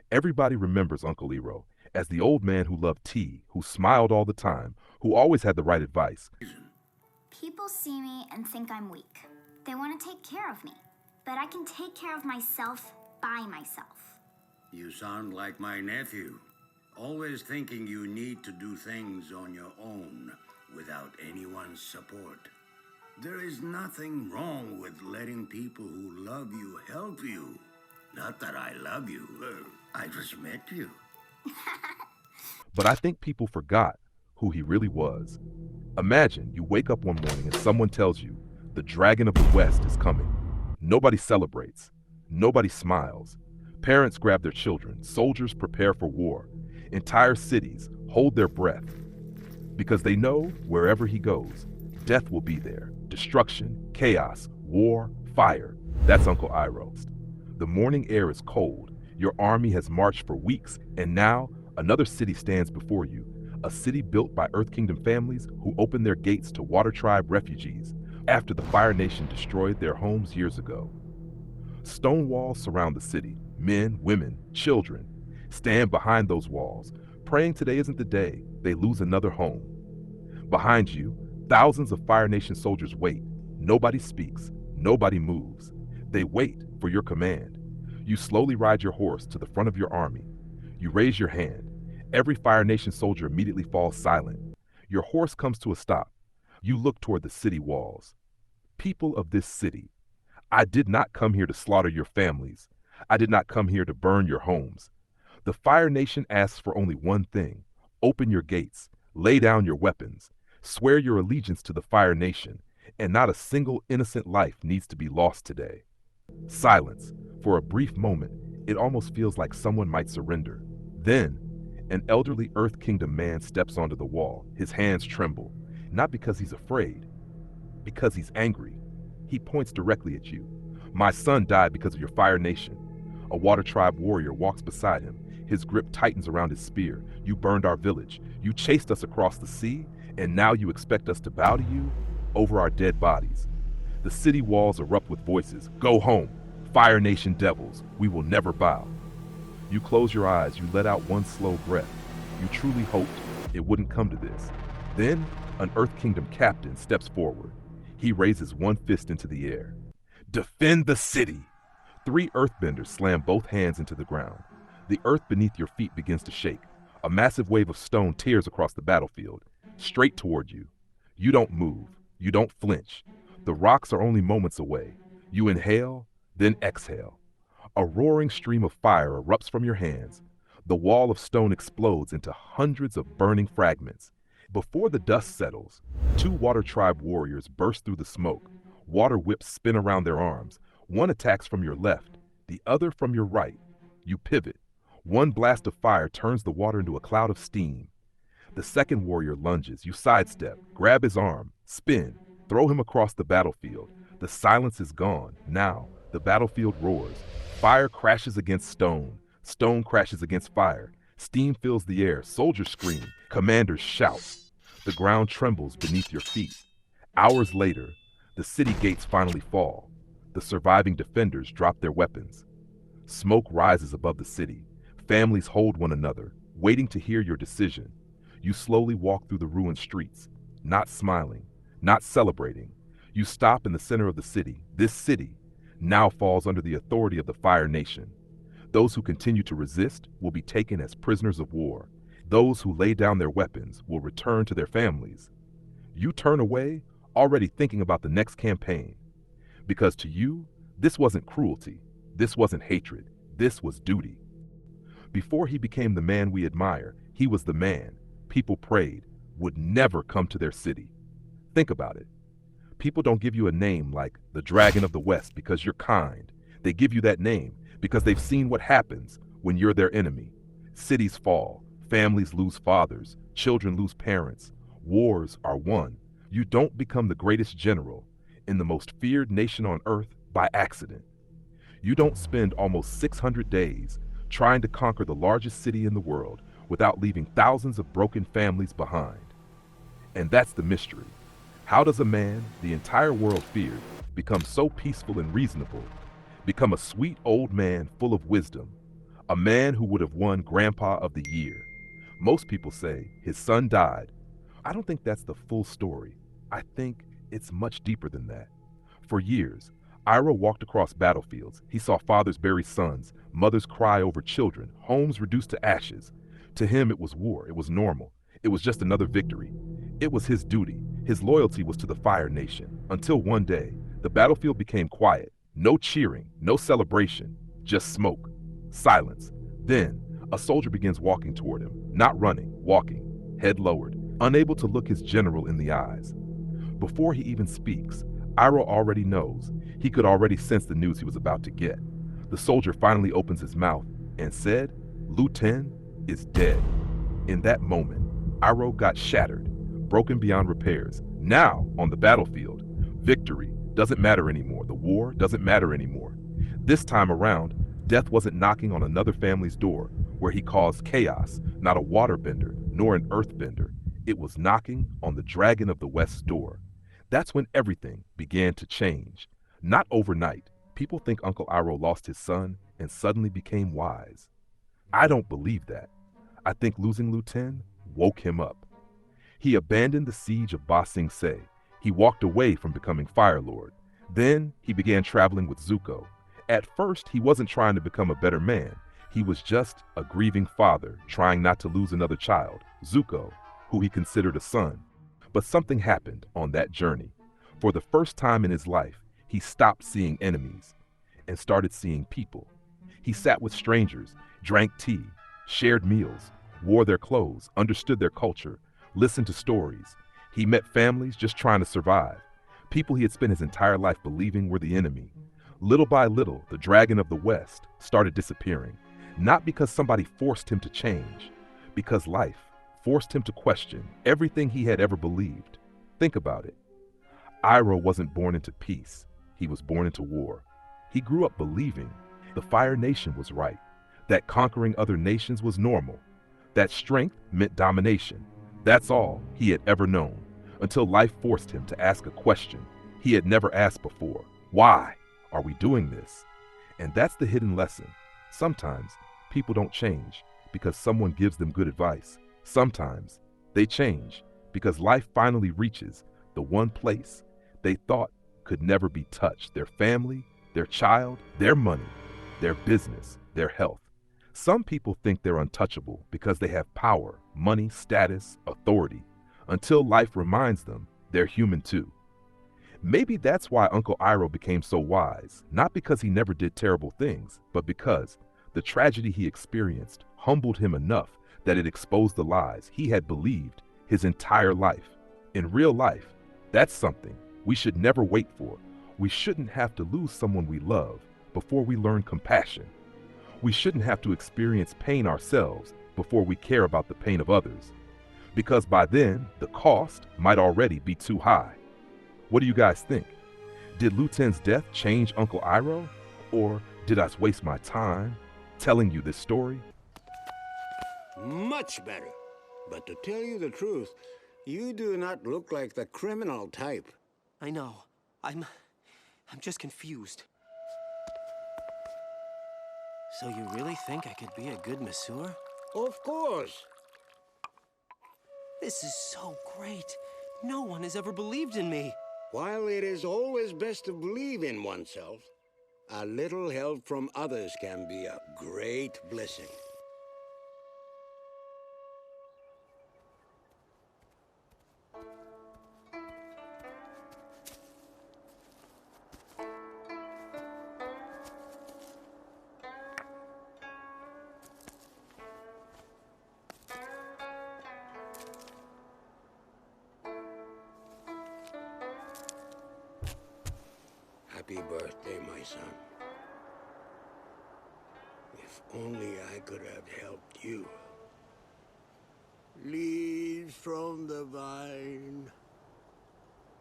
Everybody remembers Uncle Iroh as the old man who loved tea, who smiled all the time, who always had the right advice. People see me and think I'm weak. They want to take care of me. But I can take care of myself by myself. You sound like my nephew. Always thinking you need to do things on your own without anyone's support. There is nothing wrong with letting people who love you help you. Not that I love you. I just met you. But I think people forgot who he really was. Imagine you wake up one morning and someone tells you the dragon of the West is coming. Nobody celebrates. Nobody smiles. Parents grab their children. Soldiers prepare for war. Entire cities hold their breath because they know wherever he goes, death will be there. Destruction, chaos, war, fire. That's Uncle Iroh. The morning air is cold. Your army has marched for weeks, and now another city stands before you. A city built by Earth Kingdom families who opened their gates to Water Tribe refugees after the Fire Nation destroyed their homes years ago. Stone walls surround the city. Men, women, children stand behind those walls, praying today isn't the day they lose another home. Behind you, thousands of Fire Nation soldiers wait. Nobody speaks. Nobody moves. They wait for your command. You slowly ride your horse to the front of your army. You raise your hand. Every Fire Nation soldier immediately falls silent. Your horse comes to a stop. You look toward the city walls. People of this city, I did not come here to slaughter your families. I did not come here to burn your homes. The Fire Nation asks for only one thing. Open your gates. Lay down your weapons. Swear your allegiance to the Fire Nation, and not a single innocent life needs to be lost today. Silence. For a brief moment, it almost feels like someone might surrender. Then, an elderly Earth Kingdom man steps onto the wall. His hands tremble, not because he's afraid, because he's angry. He points directly at you. My son died because of your Fire Nation. A Water Tribe warrior walks beside him. His grip tightens around his spear. You burned our village. You chased us across the sea, and now you expect us to bow to you over our dead bodies. The city walls erupt with voices. Go home. Fire Nation devils. We will never bow. You close your eyes. You let out one slow breath. You truly hoped it wouldn't come to this. Then, an Earth Kingdom captain steps forward. He raises one fist into the air. Defend the city! 3 Earthbenders slam both hands into the ground. The earth beneath your feet begins to shake. A massive wave of stone tears across the battlefield, straight toward you. You don't move. You don't flinch. The rocks are only moments away. You inhale, then exhale. A roaring stream of fire erupts from your hands. The wall of stone explodes into hundreds of burning fragments. Before the dust settles, 2 Water Tribe warriors burst through the smoke. Water whips spin around their arms. One attacks from your left, the other from your right. You pivot. One blast of fire turns the water into a cloud of steam. The second warrior lunges. You sidestep, grab his arm, spin, throw him across the battlefield. The silence is gone. Now, the battlefield roars. Fire crashes against stone. Stone crashes against fire. Steam fills the air. Soldiers scream. Commanders shout. The ground trembles beneath your feet. Hours later, the city gates finally fall. The surviving defenders drop their weapons. Smoke rises above the city. Families hold one another, waiting to hear your decision. You slowly walk through the ruined streets, not smiling, not celebrating. You stop in the center of the city. This city now falls under the authority of the Fire Nation. Those who continue to resist will be taken as prisoners of war. Those who lay down their weapons will return to their families. You turn away, already thinking about the next campaign. Because to you, this wasn't cruelty. This wasn't hatred. This was duty. Before he became the man we admire, he was the man people prayed would never come to their city. Think about it. People don't give you a name like the Dragon of the West because you're kind. They give you that name because they've seen what happens when you're their enemy. Cities fall, families lose fathers, children lose parents, wars are won. You don't become the greatest general in the most feared nation on earth by accident. You don't spend almost 600 days trying to conquer the largest city in the world without leaving thousands of broken families behind. And that's the mystery. How does a man the entire world feared become so peaceful and reasonable, become a sweet old man full of wisdom, a man who would have won Grandpa of the Year. Most people say his son died. I don't think that's the full story. I think it's much deeper than that. For years, Iroh walked across battlefields. He saw fathers bury sons, mothers cry over children, homes reduced to ashes. To him, it was war. It was normal. It was just another victory. It was his duty. His loyalty was to the Fire Nation. Until one day, the battlefield became quiet. No cheering, no celebration, just smoke, silence. Then, a soldier begins walking toward him, not running, walking, head lowered, unable to look his general in the eyes. Before he even speaks, Iroh already knows. He could already sense the news he was about to get. The soldier finally opens his mouth and said, "Lu Ten is dead." In that moment, Iroh got shattered, broken beyond repairs. Now, on the battlefield, victory doesn't matter anymore. The war doesn't matter anymore. This time around, death wasn't knocking on another family's door where he caused chaos, not a waterbender, nor an earthbender. It was knocking on the Dragon of the West's door. That's when everything began to change. Not overnight. People think Uncle Iroh lost his son and suddenly became wise. I don't believe that. I think losing Lu Ten woke him up. He abandoned the siege of Ba Sing Se. He walked away from becoming Fire Lord. Then he began traveling with Zuko. At first, he wasn't trying to become a better man. He was just a grieving father trying not to lose another child, Zuko, who he considered a son. But something happened on that journey. For the first time in his life, he stopped seeing enemies and started seeing people. He sat with strangers, drank tea, shared meals, wore their clothes, understood their culture, listened to stories. He met families just trying to survive, people he had spent his entire life believing were the enemy. Little by little, the Dragon of the West started disappearing, not because somebody forced him to change, because life forced him to question everything he had ever believed. Think about it. Iroh wasn't born into peace. He was born into war. He grew up believing the Fire Nation was right, that conquering other nations was normal, that strength meant domination. That's all he had ever known, until life forced him to ask a question he had never asked before. Why are we doing this? And that's the hidden lesson. Sometimes people don't change because someone gives them good advice. Sometimes they change because life finally reaches the one place they thought could never be touched: their family, their child, their money, their business, their health. Some people think they're untouchable because they have power, money, status, authority, until life reminds them they're human too. Maybe that's why Uncle Iroh became so wise, not because he never did terrible things, but because the tragedy he experienced humbled him enough that it exposed the lies he had believed his entire life. In real life, that's something we should never wait for. We shouldn't have to lose someone we love before we learn compassion. We shouldn't have to experience pain ourselves before we care about the pain of others, because by then, the cost might already be too high. What do you guys think? Did Lu Ten's death change Uncle Iroh? Or did I waste my time telling you this story? Much better. But to tell you the truth, you do not look like the criminal type. I know. I'm just confused. So you really think I could be a good masseur? Of course. This is so great. No one has ever believed in me. While it is always best to believe in oneself, a little help from others can be a great blessing. Happy birthday, my son. If only I could have helped you. Leaves from the vine,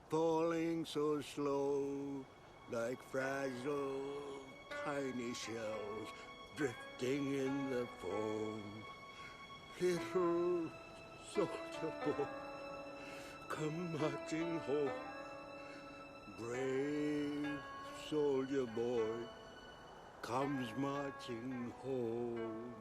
falling so slow, like fragile, tiny shells drifting in the foam. Little soldier boy, come marching home. Brave soldier boy, comes marching home.